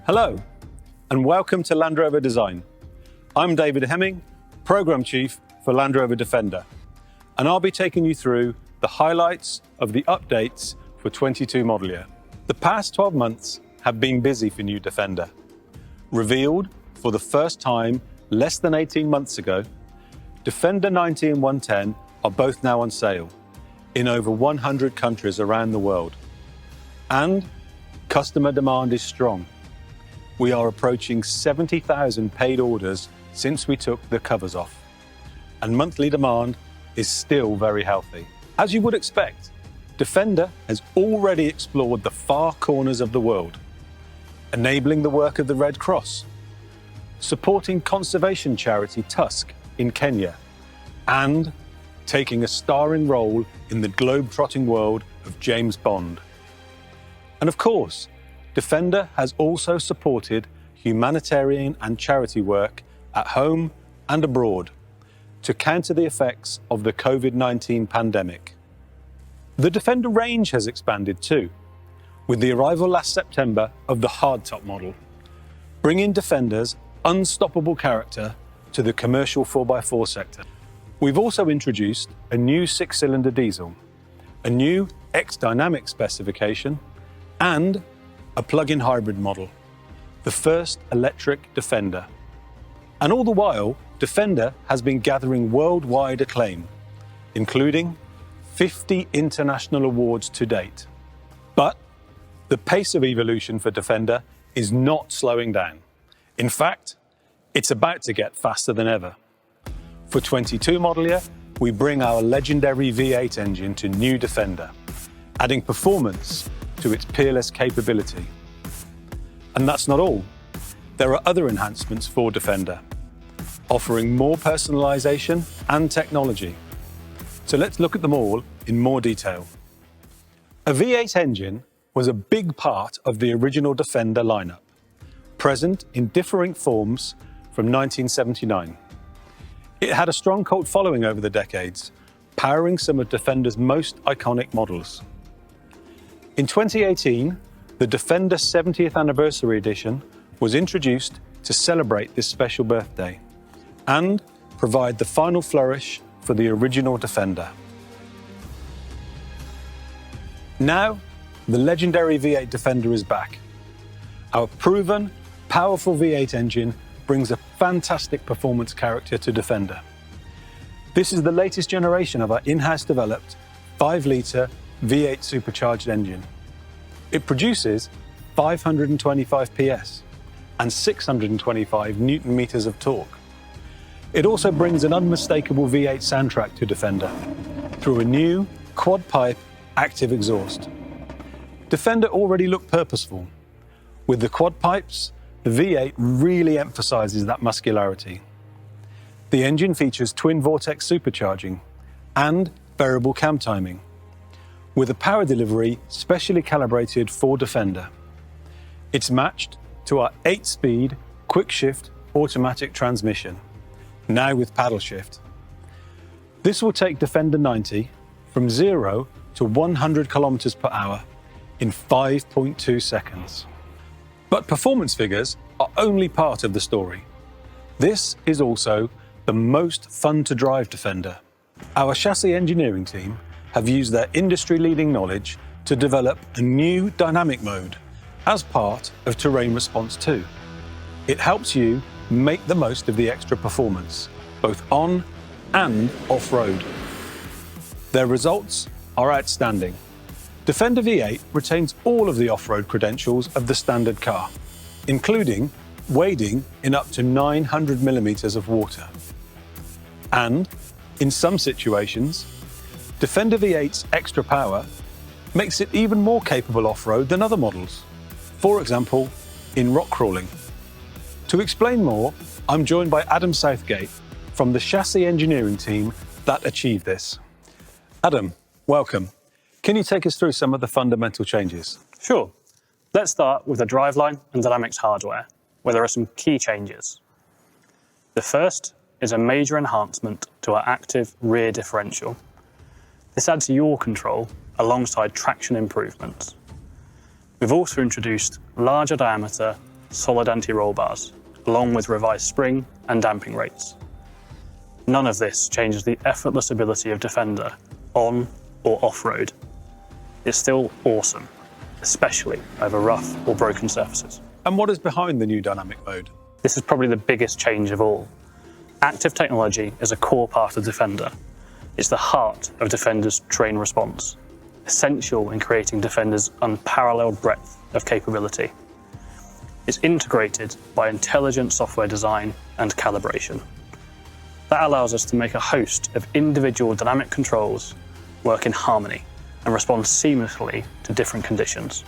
Hello, and welcome to Land Rover Design. I'm David Hemming, Program Chief for Land Rover Defender, and I'll be taking you through the highlights of the updates for 22 model year. The past 12 months have been busy for new Defender. Revealed for the first time less than 18 months ago, Defender 90 and 110 are both now on sale in over 100 countries around the world. And customer demand is strong. We are approaching 70,000 paid orders since we took the covers off. And monthly demand is still very healthy. As you would expect, Defender has already explored the far corners of the world, enabling the work of the Red Cross, supporting conservation charity Tusk in Kenya, and taking a starring role in the globe-trotting world of James Bond. And of course, Defender has also supported humanitarian and charity work at home and abroad to counter the effects of the COVID-19 pandemic. The Defender range has expanded too, with the arrival last September of the hardtop model, bringing Defender's unstoppable character to the commercial 4x4 sector. We've also introduced a new 6-cylinder diesel, a new X-Dynamic specification, and a plug-in hybrid model, the first electric Defender. And all the while, Defender has been gathering worldwide acclaim, including 50 international awards to date. But the pace of evolution for Defender is not slowing down. In fact, it's about to get faster than ever. For 22 model year, we bring our legendary V8 engine to new Defender, adding performance to its peerless capability. And that's not all. There are other enhancements for Defender, offering more personalisation and technology. So let's look at them all in more detail. A V8 engine was a big part of the original Defender lineup, present in differing forms from 1979. It had a strong cult following over the decades, powering some of Defender's most iconic models. In 2018, the Defender 70th Anniversary Edition was introduced to celebrate this special birthday and provide the final flourish for the original Defender. Now, the legendary V8 Defender is back. Our proven, powerful V8 engine brings a fantastic performance character to Defender. This is the latest generation of our in-house developed 5-litre V8 supercharged engine. It produces 525 PS and 625 Newton meters of torque. It also brings an unmistakable V8 soundtrack to Defender through a new quad-pipe active exhaust. Defender already looked purposeful. With the quad pipes, the V8 really emphasizes that muscularity. The engine features twin vortex supercharging and variable cam timing, with a power delivery specially calibrated for Defender. It's matched to our 8-speed quick-shift automatic transmission, now with paddle shift. This will take Defender 90 from 0 to 100 kilometers per hour in 5.2 seconds. But performance figures are only part of the story. This is also the most fun to drive Defender. Our chassis engineering team have used their industry-leading knowledge to develop a new dynamic mode as part of Terrain Response 2. It helps you make the most of the extra performance, both on and off-road. Their results are outstanding. Defender V8 retains all of the off-road credentials of the standard car, including wading in up to 900 millimeters of water. And, in some situations, Defender V8's extra power makes it even more capable off-road than other models. For example, in rock crawling. To explain more, I'm joined by Adam Southgate from the chassis engineering team that achieved this. Adam, welcome. Can you take us through some of the fundamental changes? Sure. Let's start with the driveline and dynamics hardware, where there are some key changes. The first is a major enhancement to our active rear differential. This adds yaw control alongside traction improvements. We've also introduced larger diameter solid anti-roll bars, along with revised spring and damping rates. None of this changes the effortless ability of Defender on or off-road. It's still awesome, especially over rough or broken surfaces. And what is behind the new dynamic mode? This is probably the biggest change of all. Active technology is a core part of Defender. It's the heart of Defender's terrain response, essential in creating Defender's unparalleled breadth of capability. It's integrated by intelligent software design and calibration. That allows us to make a host of individual dynamic controls work in harmony and respond seamlessly to different conditions.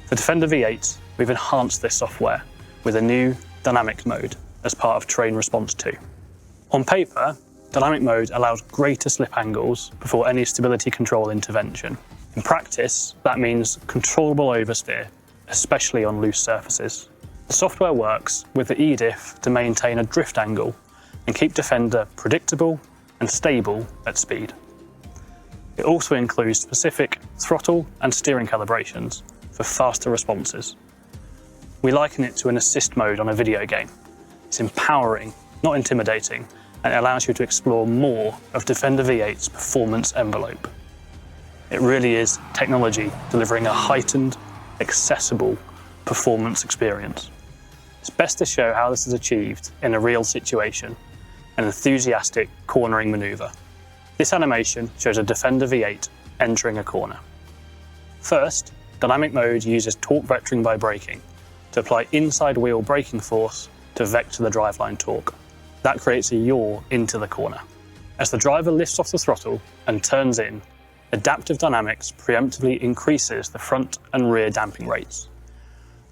For Defender V8, we've enhanced this software with a new dynamic mode as part of Terrain Response 2. On paper, dynamic mode allows greater slip angles before any stability control intervention. In practice, that means controllable oversteer, especially on loose surfaces. The software works with the EDIF to maintain a drift angle and keep Defender predictable and stable at speed. It also includes specific throttle and steering calibrations for faster responses. We liken it to an assist mode on a video game. It's empowering, not intimidating, and it allows you to explore more of Defender V8's performance envelope. It really is technology delivering a heightened, accessible performance experience. It's best to show how this is achieved in a real situation, an enthusiastic cornering maneuver. This animation shows a Defender V8 entering a corner. First, dynamic mode uses torque vectoring by braking to apply inside wheel braking force to vector the driveline torque. That creates a yaw into the corner. As the driver lifts off the throttle and turns in, adaptive dynamics preemptively increases the front and rear damping rates.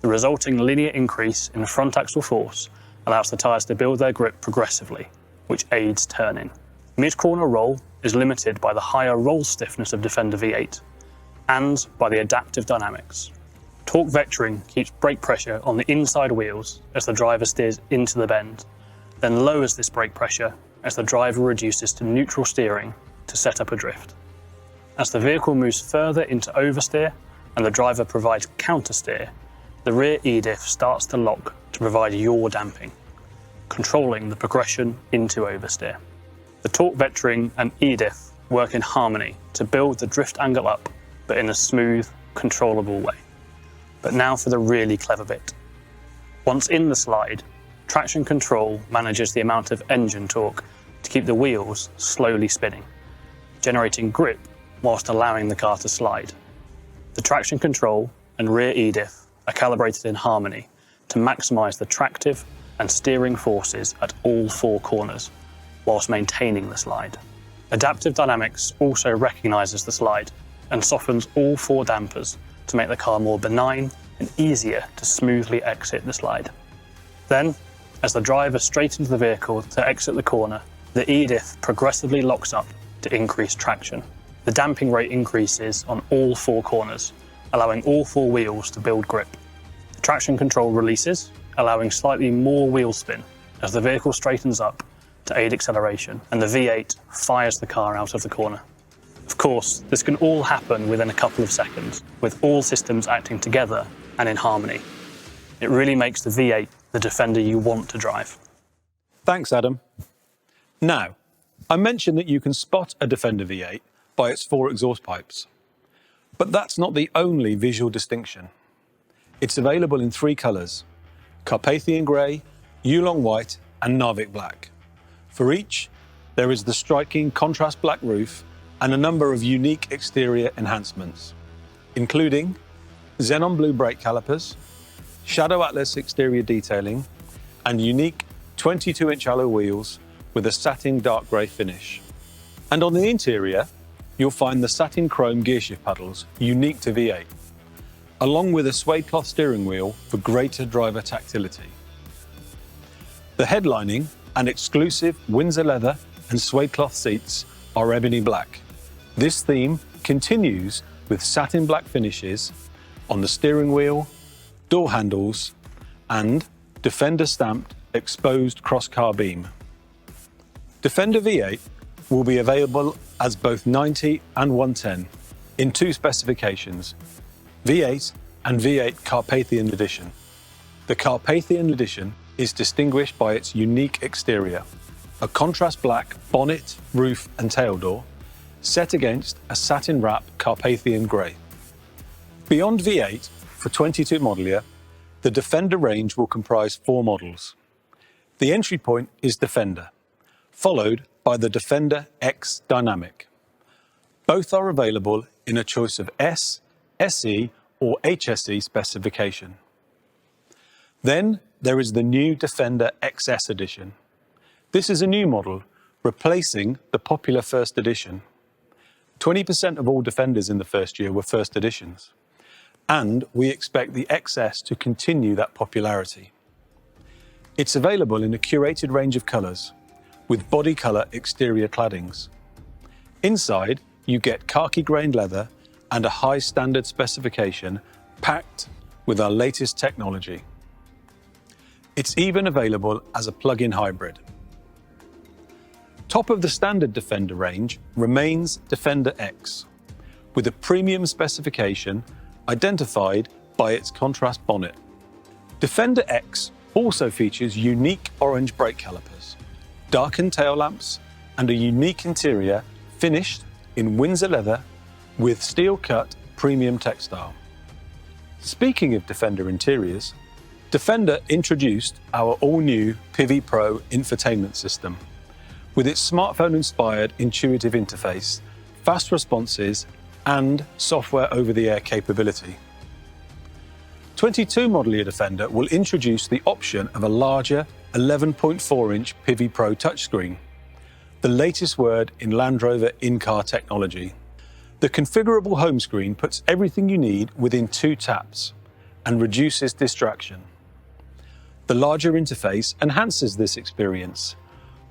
The resulting linear increase in front axle force allows the tyres to build their grip progressively, which aids turning. Mid-corner roll is limited by the higher roll stiffness of Defender V8 and by the adaptive dynamics. Torque vectoring keeps brake pressure on the inside wheels as the driver steers into the bend, then lowers this brake pressure as the driver reduces to neutral steering to set up a drift. As the vehicle moves further into oversteer and the driver provides countersteer, the rear EDIF starts to lock to provide yaw damping, controlling the progression into oversteer. The torque vectoring and EDIF work in harmony to build the drift angle up, but in a smooth, controllable way. But now for the really clever bit. Once in the slide, traction control manages the amount of engine torque to keep the wheels slowly spinning, generating grip whilst allowing the car to slide. The traction control and rear EDIF are calibrated in harmony to maximise the tractive and steering forces at all four corners, whilst maintaining the slide. Adaptive Dynamics also recognises the slide and softens all four dampers to make the car more benign and easier to smoothly exit the slide. Then, as the driver straightens the vehicle to exit the corner, the EDIF progressively locks up to increase traction. The damping rate increases on all four corners, allowing all four wheels to build grip. The traction control releases, allowing slightly more wheel spin as the vehicle straightens up to aid acceleration, and the V8 fires the car out of the corner. Of course, this can all happen within a couple of seconds, with all systems acting together and in harmony. It really makes the V8 the Defender you want to drive. Thanks, Adam. Now, I mentioned that you can spot a Defender V8 by its four exhaust pipes. But that's not the only visual distinction. It's available in three colours: Carpathian grey, Yulong white and Narvik black. For each, there is the striking contrast black roof and a number of unique exterior enhancements, including xenon blue brake calipers, Shadow Atlas exterior detailing, and unique 22-inch alloy wheels with a satin dark grey finish. And on the interior, you'll find the satin chrome gearshift paddles unique to V8, along with a suede cloth steering wheel for greater driver tactility. The headlining and exclusive Windsor leather and suede cloth seats are ebony black. This theme continues with satin black finishes on the steering wheel, door handles, and Defender stamped exposed cross-car beam. Defender V8 will be available as both 90 and 110 in two specifications, V8 and V8 Carpathian Edition. The Carpathian edition is distinguished by its unique exterior, a contrast black bonnet, roof and tail door, set against a satin wrap Carpathian grey. Beyond V8, for 22 model year, the Defender range will comprise 4 models. The entry point is Defender, followed by the Defender X Dynamic. Both are available in a choice of S, SE or HSE specification. Then there is the new Defender XS edition. This is a new model, replacing the popular first edition. 20% of all Defenders in the first year were first editions, and we expect the XS to continue that popularity. It's available in a curated range of colours, with body colour exterior claddings. Inside, you get khaki-grained leather and a high standard specification packed with our latest technology. It's even available as a plug-in hybrid. Top of the standard Defender range remains Defender X, with a premium specification identified by its contrast bonnet. Defender X also features unique orange brake calipers, darkened tail lamps, and a unique interior finished in Windsor leather with steel-cut premium textile. Speaking of Defender interiors, Defender introduced our all-new Pivi Pro infotainment system, with its smartphone-inspired intuitive interface, fast responses, and software over-the-air capability. 22 model year Defender will introduce the option of a larger 11.4-inch Pivi Pro touchscreen, the latest word in Land Rover in-car technology. The configurable home screen puts everything you need within 2 taps and reduces distraction. The larger interface enhances this experience,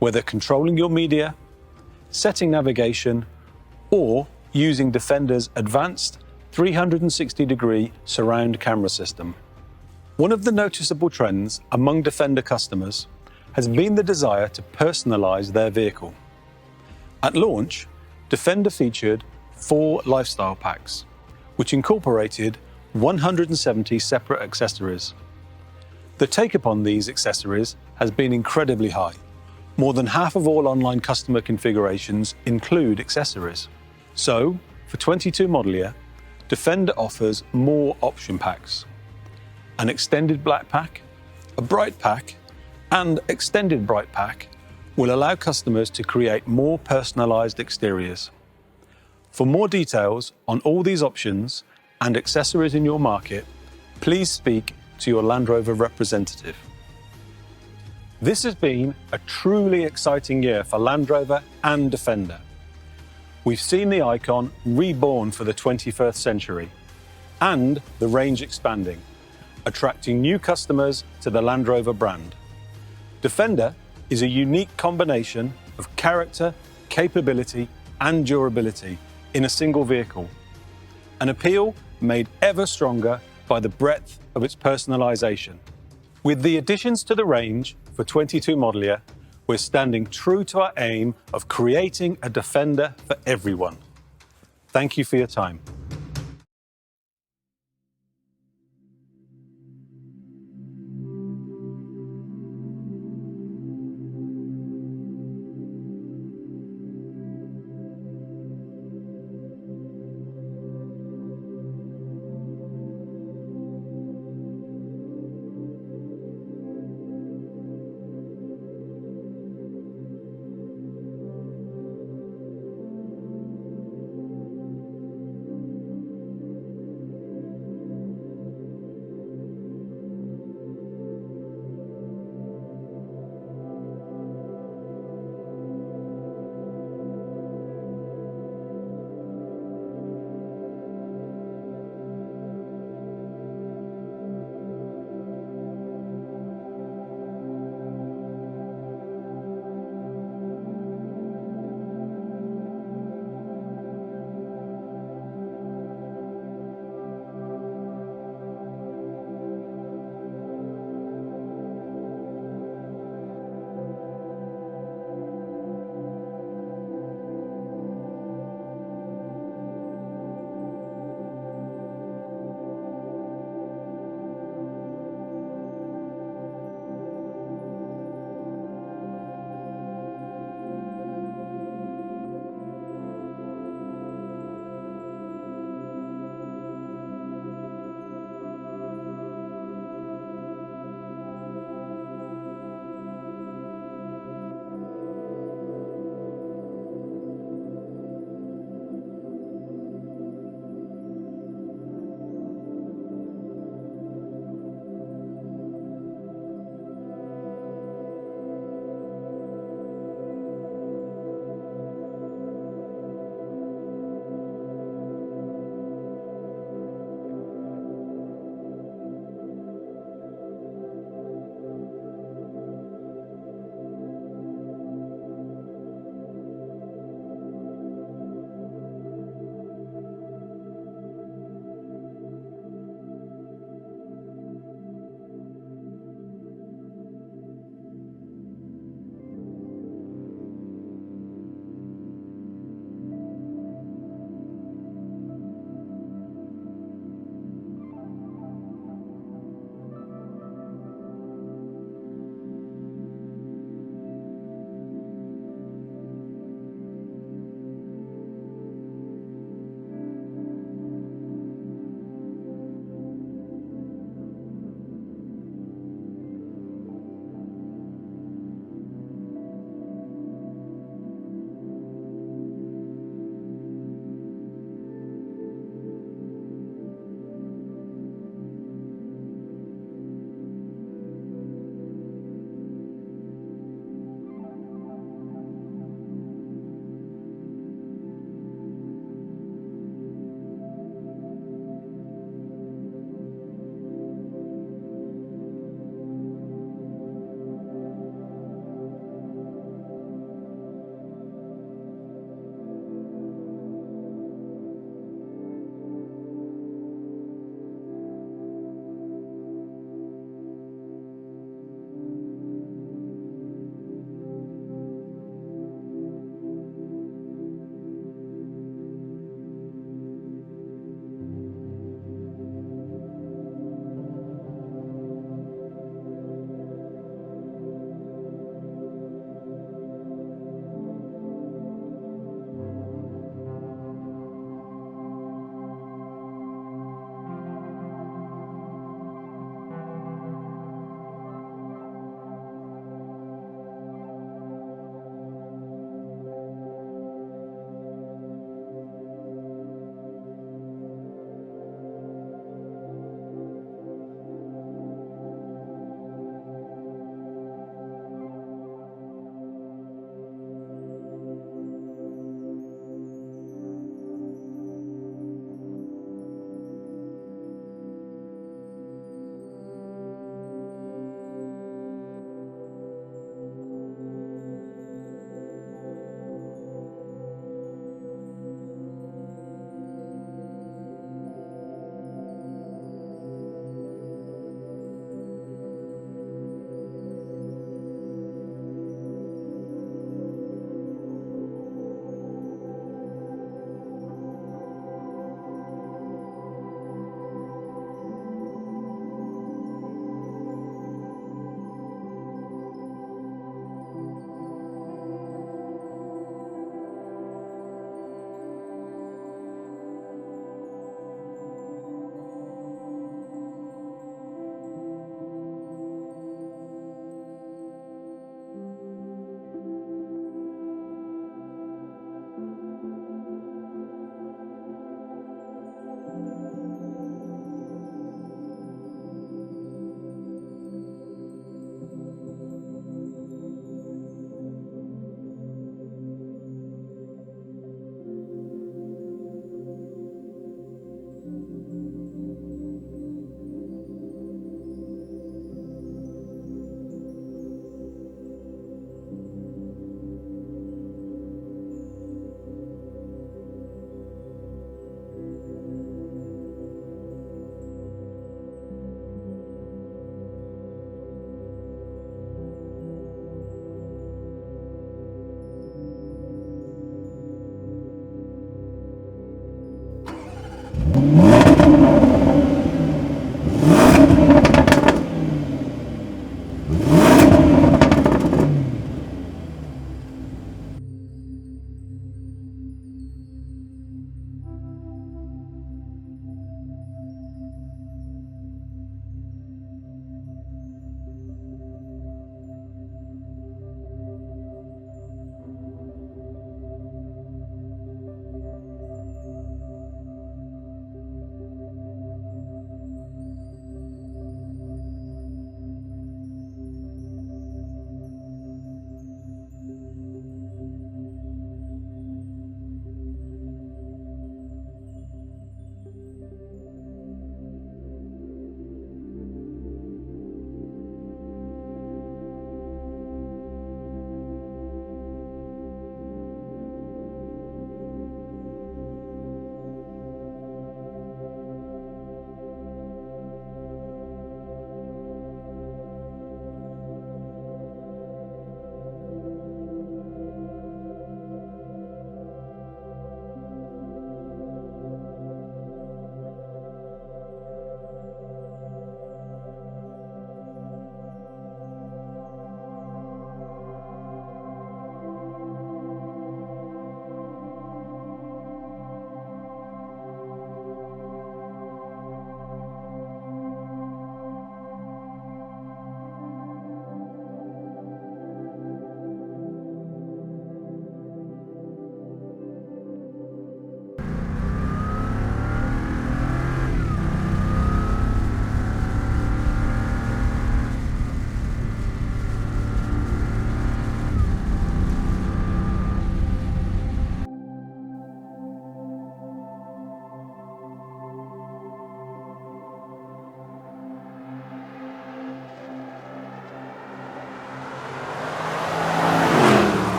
whether controlling your media, setting navigation, or using Defender's advanced 360-degree surround camera system. One of the noticeable trends among Defender customers has been the desire to personalize their vehicle. At launch, Defender featured 4 lifestyle packs, which incorporated 170 separate accessories. The take-up on these accessories has been incredibly high. More than half of all online customer configurations include accessories. So, for 22 model year, Defender offers more option packs: an extended black pack, a bright pack, and extended bright pack will allow customers to create more personalized exteriors. For more details on all these options and accessories in your market, please speak to your Land Rover representative. This has been a truly exciting year for Land Rover and Defender. We've seen the icon reborn for the 21st century and the range expanding, attracting new customers to the Land Rover brand. Defender is a unique combination of character, capability, and durability in a single vehicle, an appeal made ever stronger by the breadth of its personalisation. With the additions to the range for 22 model year, we're standing true to our aim of creating a Defender for everyone. Thank you for your time.